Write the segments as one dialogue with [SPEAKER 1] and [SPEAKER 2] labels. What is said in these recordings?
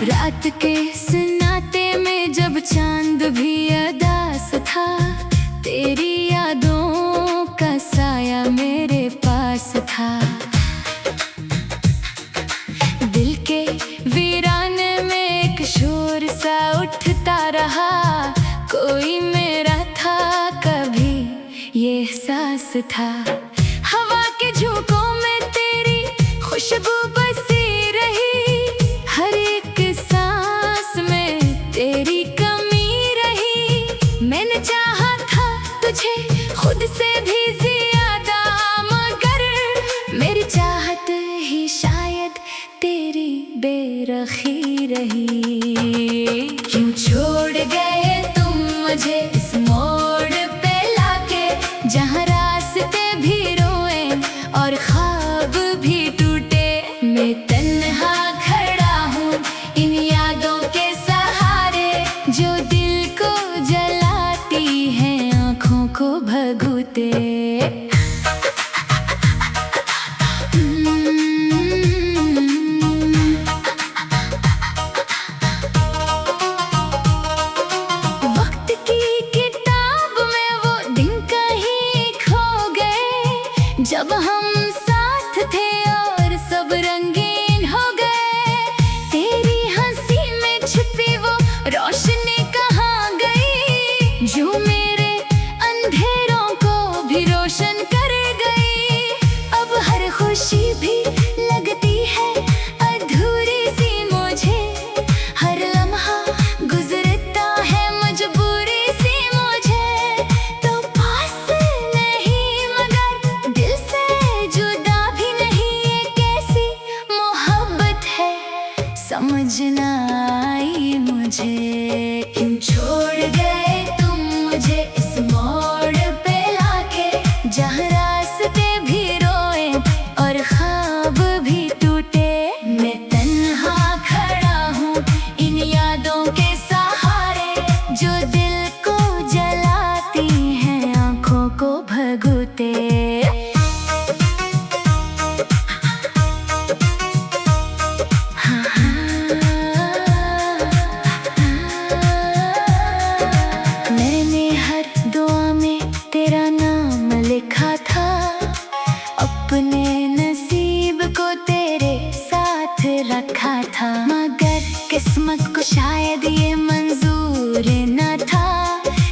[SPEAKER 1] रात के सन्नाटे में जब चांद भी अदास था, तेरी यादों का साया मेरे पास था। दिल के वीराने में एक शोर सा उठता रहा, कोई मेरा था कभी ये एहसास था। हवा के झोंकों में तेरी खुशबू बसी रही, हर एक सांस में तेरी कमी रही। मैंने चाहा था तुझे खुद से भी ज्यादा, मगर मेरी चाहत ही शायद तेरी बेरखी रही। क्यों छोड़ गए तुम मुझे इस मोड़ पे लाके, जहाँ रास्ते भी रोए और ख्वाब भी टूटे। मैं तन्हा खड़ा हूँ इन यादों के सहारे, जो दिल को जलाती हैं आँखों को भगोते। वक्त की किताब में वो दिन कहीं खो गए, जब हम साथ थे और सब रंगीन हो गए। तेरी हंसी में छिपी वो रोशनी कहाँ गई, जो मेरे अंधेरों को भी रोशन कर गई। अब हर खुशी भी लगती है अधूरी सी मुझे, हर लम्हा गुजरता है मजबूरी सी मुझे। तो पास नहीं मगर दिल से जुदा भी नहीं, ये कैसी मोहब्बत है समझ ना आई मुझे। क्यों छोड़ गए तुम मुझे इस मोड़ पे लाके, जहाँ रास्ते भी रोए और ख्वाब भी टूटे। मैं तन्हा खड़ा हूँ इन यादों के सहारे, जो दिल को जलाती हैं आँखों को भगोते। मैंने हर दुआ में तेरा नाम लिखा था, अपने नसीब को तेरे साथ रखा था। मगर किस्मत को शायद ये मंजूर न था,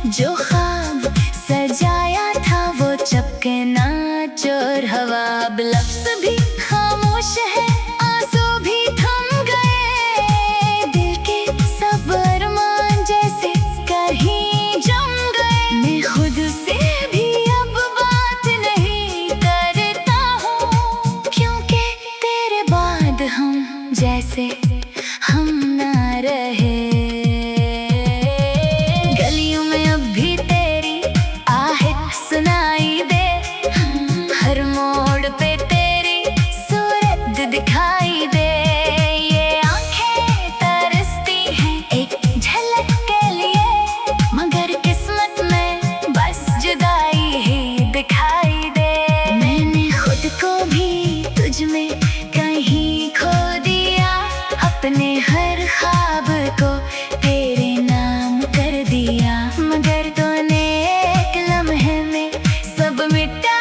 [SPEAKER 1] जो ख्वाब सजाया था वो चपके ना चोर हवा। अब लफ्ज़ भी खामोश है, आंसू भी थम गए, दिल के सब अरमान जैसे कहीं जम गए। मैं खुद से भी अब बात नहीं करता हूँ, क्योंकि तेरे बाद हम जैसे हम ना रहे। गलियों में अब भी तेरी आहें सुनाई दे, हर मोड़ पे तेरी सूरत दिखाई दे। ये आंखें तरसती हैं एक झलक के लिए, मगर किस्मत में बस जुदाई ही दिखाई दे। मैंने खुद को भी तुझ में कहीं खो दिया, अपने हर ख्वाब को तेरे नाम कर दिया। मगर तूने एक लम्हे में सब मिटा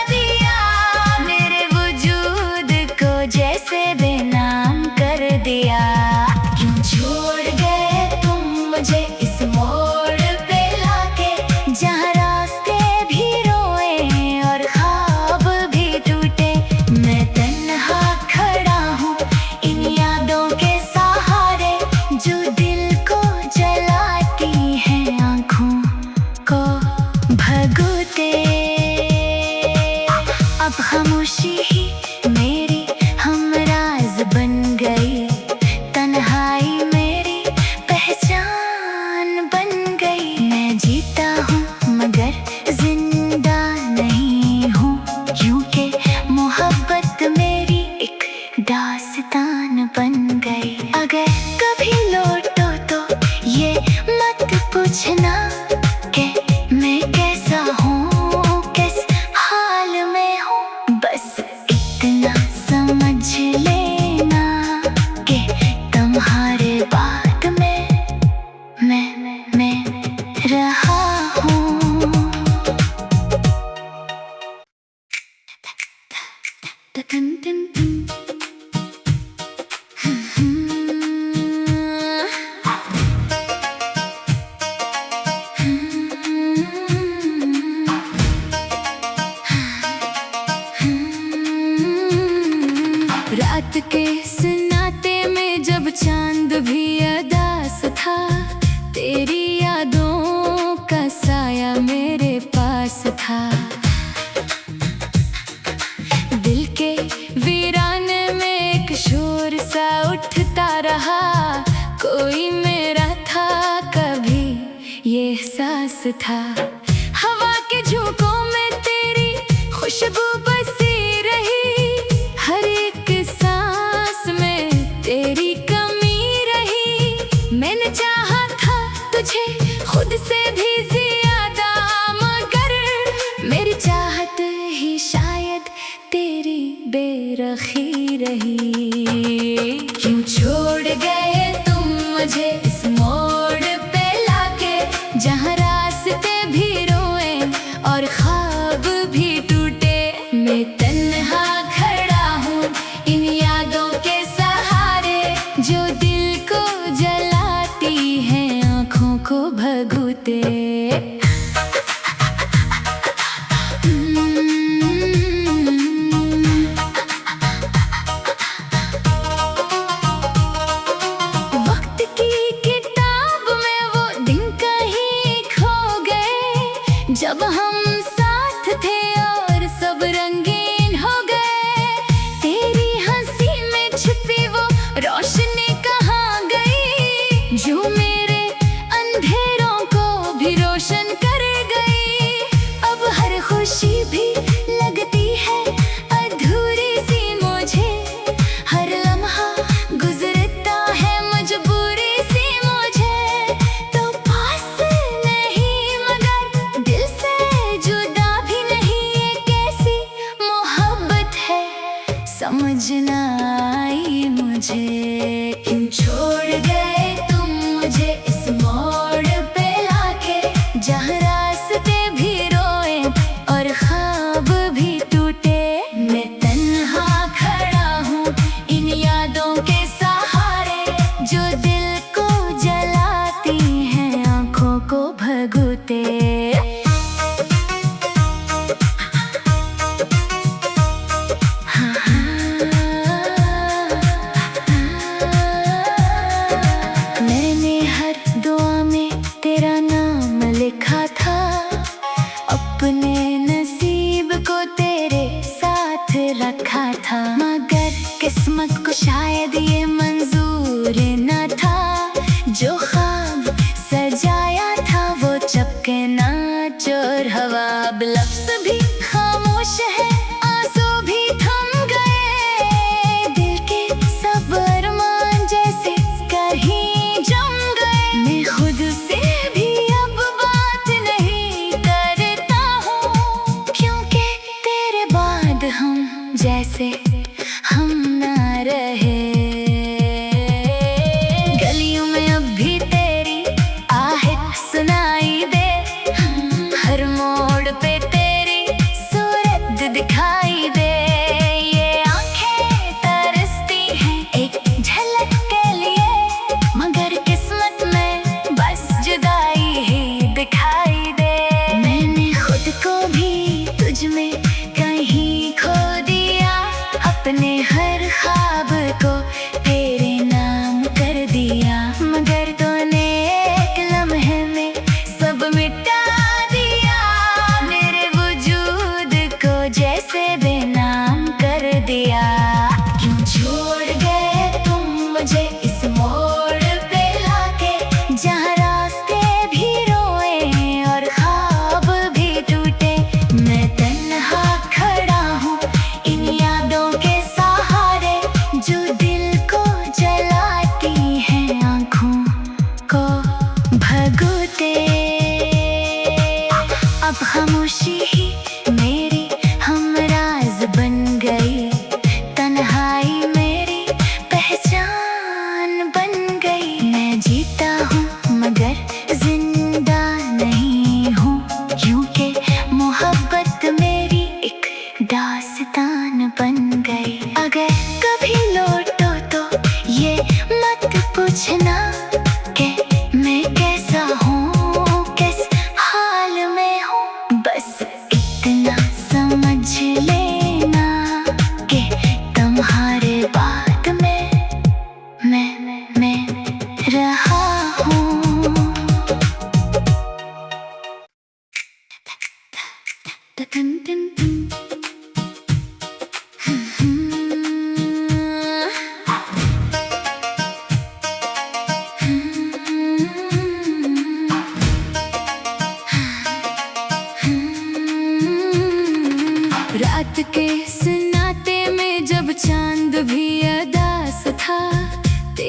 [SPEAKER 1] दिया, मेरे वजूद को जैसे बेनाम कर दिया। क्यों छोड़ गए तुम मुझे इस मोड़ पे लाके, जहाँ रास्ते भी रोए और ख्वाब भी टूटे। मैं तन्हा खड़ा रात के सन्नाटे में जब चांद भी उदास था, तेरी यादों का साया मेरे पास था। दिल के वीराने में एक शोर सा उठता रहा, कोई मेरा था कभी ये एहसास था। हवा के झोंकों में तेरी खुशबू बसी रही, हर एक सांस में तेरी कमी रही। मैंने चाहा था तुझे खुद से भी ज्यादा, मगर मेरी चाहत ही शायद तेरी बेरखी रही। क्यों छोड़ गए तुम मुझे इस मोड़ पे लाके, जहाँ रास्ते भी रोए और ख्वाब भी टूटे। मैं तन्हा खड़ा हूँ इन यादों के सहारे, जो दिल को जलाती हैं आँखों को भगोते। वक्त की किताब में वो दिन कहीं खो गए, जब हम साथ थे और सब रंगीन हो गए। तेरी हंसी में छिपी वो रोशनी कहाँ गई, जो मेरे अंधेरों को भी रोशन कर गई। अब हर खुशी भी लगती है अधूरी सी मुझे, हर लम्हा गुजरता है मजबूरी सी मुझे। तो पास नहीं मगर दिल से जुदा भी नहीं, ये कैसी मोहब्बत है समझ ना आई मुझे। क्यों छोड़ गए तुम मुझे इस मोड़ पे लाके, जहाँ रास्ते भी रोए और ख्वाब भी टूटे। मैं तन्हा खड़ा हूँ इन यादों के सहारे, जो दिल को जलाती हैं आँखों को भगोते। मैंने हर दुआ में तेरा नाम लिखा था, अपने नसीब को तेरे साथ रखा था। मगर किस्मत को शायद ये मंजूर न था, जो ख्वाब सजाया था वो चपके ना चोर हवा। अब लफ्ज़ भी खामोश है, आंसू भी थम गए, दिल के सब अरमान जैसे कहीं जम गए। मैं खुद से भी अब बात नहीं करता हूँ, क्योंकि तेरे बाद हम जैसे हम ना रहे। गलियों में अब भी तेरी आहट सुनाई दे, हर मोड़ पे तेरी सूरत दिखाई दे। ये आंखें तरसती हैं एक झलक के लिए, मगर किस्मत में बस जुदाई ही दिखाई दे। मैंने खुद को भी तुझ में कहीं खो दिया, अपने हर ख्वाब को तेरे नाम कर दिया। मगर तूने एक लम्हे में सब मिटा दिया, मेरे वजूद को जैसे बेनाम कर दिया। क्यों छोड़ गए तुम मुझे इस मोड़ पे लाके, जहाँ रास्ते भी रोए और ख्वाब भी टूटे। मैं तन्हा खड़ा हूँ इन यादों के सहारे, जो दिल को जलाती हैं आँखों को भगोते। अब खामोशी ही मेरी हमराज बन गई, तन्हाई मेरी पहचान बन गई। मैं जीता हूँ मगर जिंदा नहीं हूँ, क्योंकि मोहब्बत मेरी एक दास्तान बन गई। अगर कभी लौटो तो ये मत पूछना कि मैं कैसा हूँ, किस हाल में हूँ। बस इतना समझ लेना कि तुम्हारे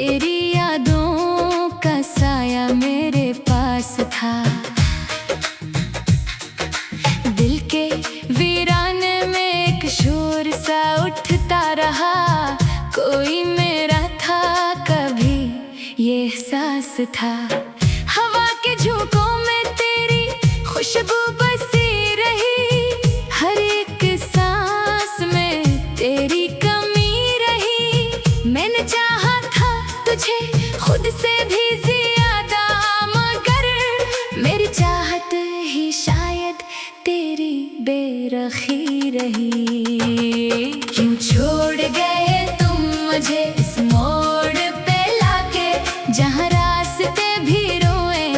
[SPEAKER 1] तेरी यादों का साया मेरे पास था। दिल के वीराने में एक शोर सा उठता रहा, कोई मेरा था कभी ये एहसास था। हवा के झोंकों में तेरी खुशबू बसी रही, हर एक सांस में तेरी कमी रही। मैंने चाहा था तुझे खुद से भी ज्यादा, मगर मेरी चाहत ही शायद तेरी बेरखी रही। क्यों छोड़ गए तुम मुझे इस मोड़ पे लाके, जहाँ रास्ते भी रोए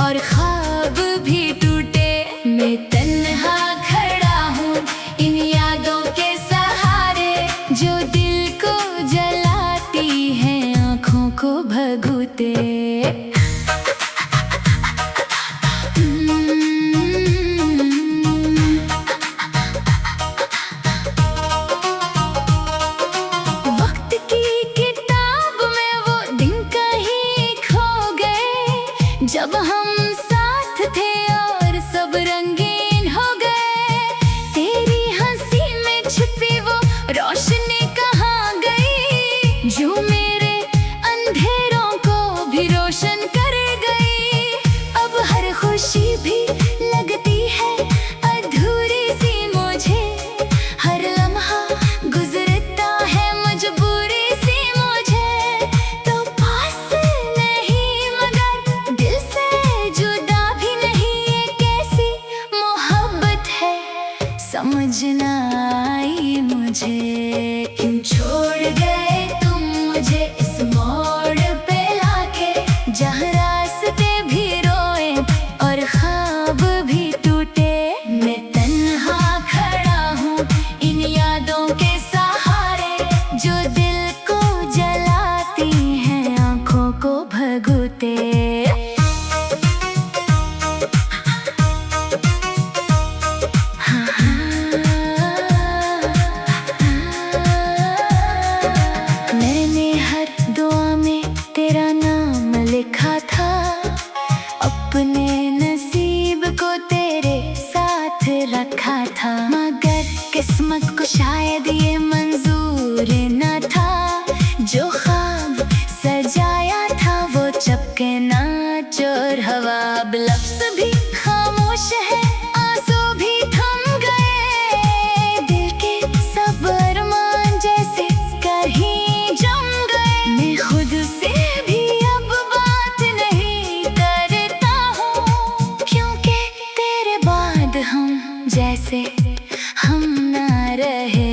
[SPEAKER 1] और ख्वाब भी टूटे। मैं तन्हा खड़ा हूँ इन यादों के सहारे, जो दिल को जलाती हैं आँखों को भगोते। वक्त की किताब में वो दिन कहीं खो गए, जब हम साथ थे और सब रंगीन हो गए। तेरी हंसी में छिपी वो रोशनी कहाँ गई, जो मेरे अंधेरों को भी रोशन कर गई। अब हर खुशी भी लगती है अधूरी सी मुझे, हर लम्हा गुजरता है मजबूरी सी मुझे। तो पास नहीं मगर दिल से जुदा भी नहीं, ये कैसी मोहब्बत है समझ ना आई मुझे। क्यों छोड़ गए तुम मुझे इस मोड़ पे लाके, जहाँ रास्ते भी रोए और ख्वाब भी टूटे। मैं तन्हा खड़ा हूँ इन यादों के सहारे, जो दिल को जलाती हैं आँखों को भगोते। मैंने हर दुआ में तेरा नाम लिखा था, अपने नसीब को तेरे साथ रखा था। मगर किस्मत को शायद ये मंजूर न था, जो ख्वाब सजाया था वो चपके ना चोर हवा। अब लफ्ज़ भी खामोश है, आंसू भी थम गए, दिल के सब अरमान जैसे कहीं जम गए। मैं खुद से भी अब बात नहीं करता हूँ, क्योंकि तेरे बाद हम जैसे हम ना रहे।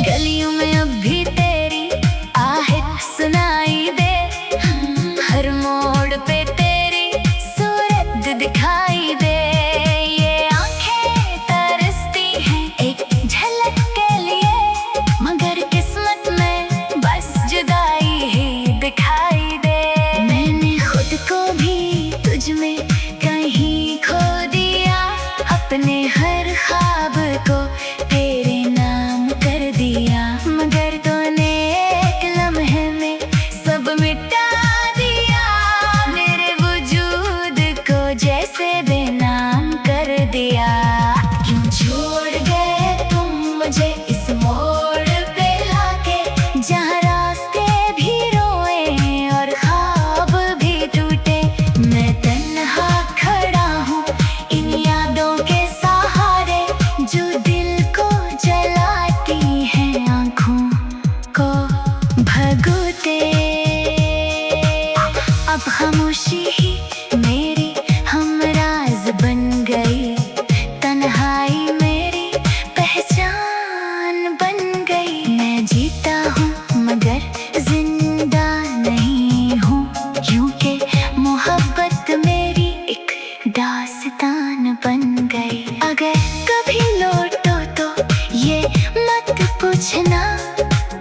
[SPEAKER 1] गलियों में अब भी तेरी आहट सुनाई दे, हर मोड़ पे तेरी सूरत दिखाई दे। ये आंखें तरसती हैं एक झलक के लिए, मगर किस्मत में बस जुदाई ही दिखाई दे। मैंने खुद को भी तुझ में कहीं खो दिया, अपने हर ख्वाब को तेरे नाम कर दिया। मगर तूने एक लम्हे में सब मिटा दिया, मेरे वजूद को जैसे बेनाम कर दिया। क्यों छोड़ गए तुम मुझे इस मोड़ पे लाके, जहाँ रास्ते भी रोए और ख्वाब भी टूटे। मैं तन्हा खड़ा हूँ इन यादों के सहारे, जो दिल को जलाती हैं आँखों को भगोते। अब खामोशी ही मेरी हमराज बन गई, तन्हाई मेरी पहचान बन गई। मैं जीता हूँ मगर जिंदा नहीं हूँ, क्योंकि मोहब्बत मेरी एक दास्तान बन गई। अगर कभी लौटो तो ये मत पूछना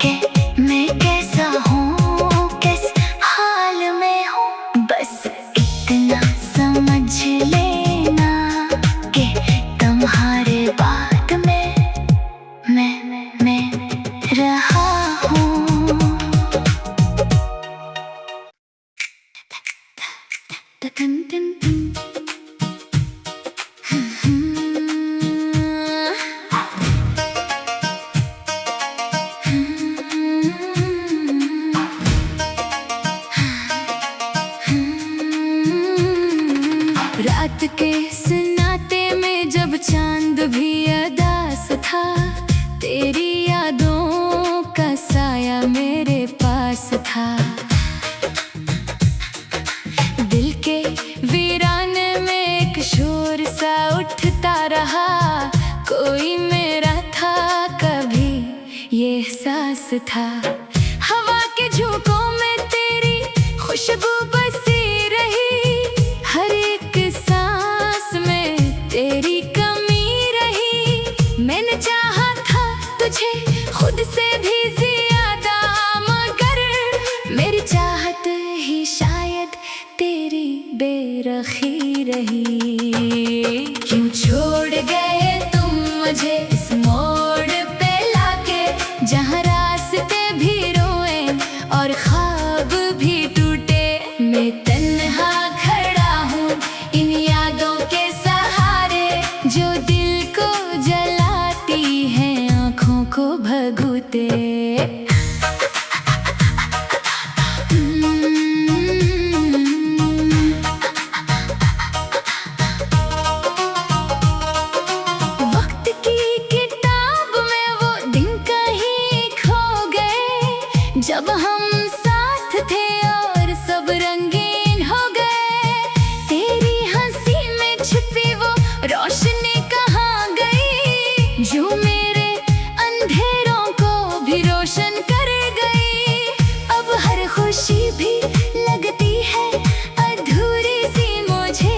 [SPEAKER 1] कि मैं कैसा हूँ, किस हाल में हूँ। बस इतना समझ लेना कि तुम्हारे बाद में मैं रहा हूँ। एहसास था। हवा के झोंकों में तेरी खुशबू बसी रही, हर एक सांस में तेरी कमी रही। मैंने चाहा था तुझे खुद से भी ज्यादा, मगर मेरी चाहत ही शायद तेरी बेरखी रही। क्यों छोड़ गए तुम मुझे इस मोड़ पे लाके, जहाँ रास्ते भी रोए और ख्वाब भी टूटे। मैं तन्हा खड़ा हूँ इन यादों के सहारे, जो दिल को जलाती हैं आँखों को भगोते। जब हम साथ थे और सब रंगीन हो गए, तेरी हंसी में छिपी वो रोशनी कहाँ गई, जो मेरे अंधेरों को भी रोशन कर गई। अब हर खुशी भी लगती है अधूरी सी मुझे,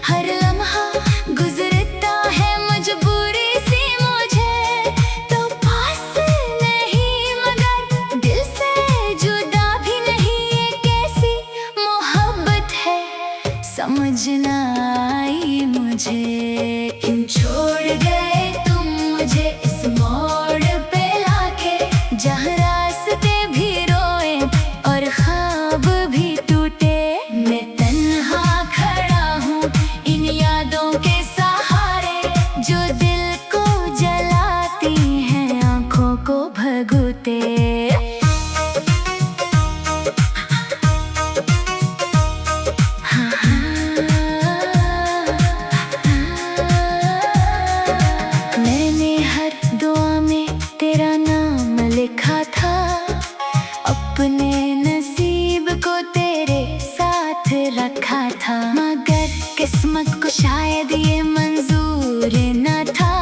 [SPEAKER 1] हर लम्हा गुजरता है मजबूरी सी मुझे। तो पास नहीं मगर दिल से जुदा भी नहीं, ये कैसी मोहब्बत है समझ ना आई मुझे। क्यों छोड़ गए तुम मुझे इस मोड़ पे लाके, जहाँ रास्ते भी रोए और ख्वाब भी टूटे। मैं तन्हा खड़ा हूँ इन यादों के सहारे, जो दिल को जलाती हैं आँखों को भगोते। मैंने हर दुआ में तेरा नाम लिखा था, अपने नसीब को तेरे साथ रखा था, मगर किस्मत को शायद ये मंजूर न था।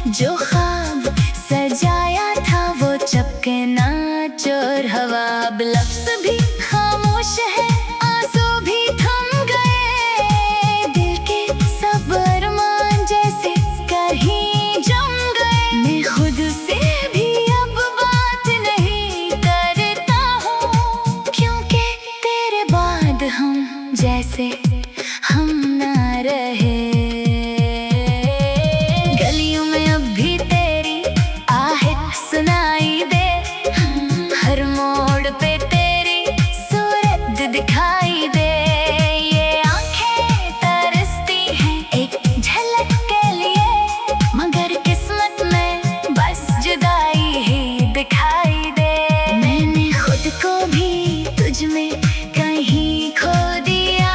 [SPEAKER 1] जो ख्वाब सजाया था वो चपके ना चोर हवा। अब लफ्ज़ भी खामोश है, आंसू भी थम गए, दिल के सब अरमान जैसे कहीं जम गए। मैं खुद से भी अब बात नहीं करता हूँ, क्योंकि तेरे बाद हम जैसे हम ना रहे। गलियों में अब भी तेरी आहट सुनाई दे, हर मोड़ पे तेरी सूरत दिखाई दे। ये आंखें तरसती हैं एक झलक के लिए, मगर किस्मत में बस जुदाई ही दिखाई दे। मैंने खुद को भी तुझ में कहीं खो दिया,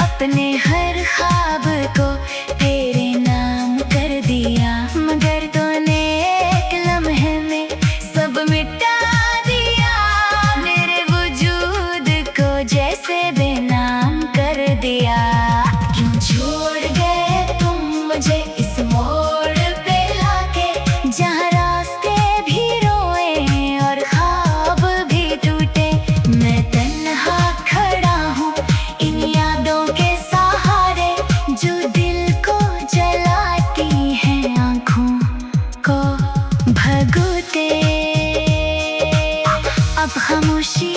[SPEAKER 1] अपने हर ख्वाब को तेरे नाम कर दिया, मगर तूने एक लम्हे में सब मिटा दिया, मेरे वजूद को जैसे बेनाम कर दिया। क्यों छोड़ गए तुम मुझे इस मोड़ पे लाके, जहाँ रास्ते भी रोए और ख्वाब भी टूटे। मैं तन्हा खड़ा हूँ इन यादों के सहारे, जो दिल को जलाती हैं आँखों को भगोते। अब खामोशी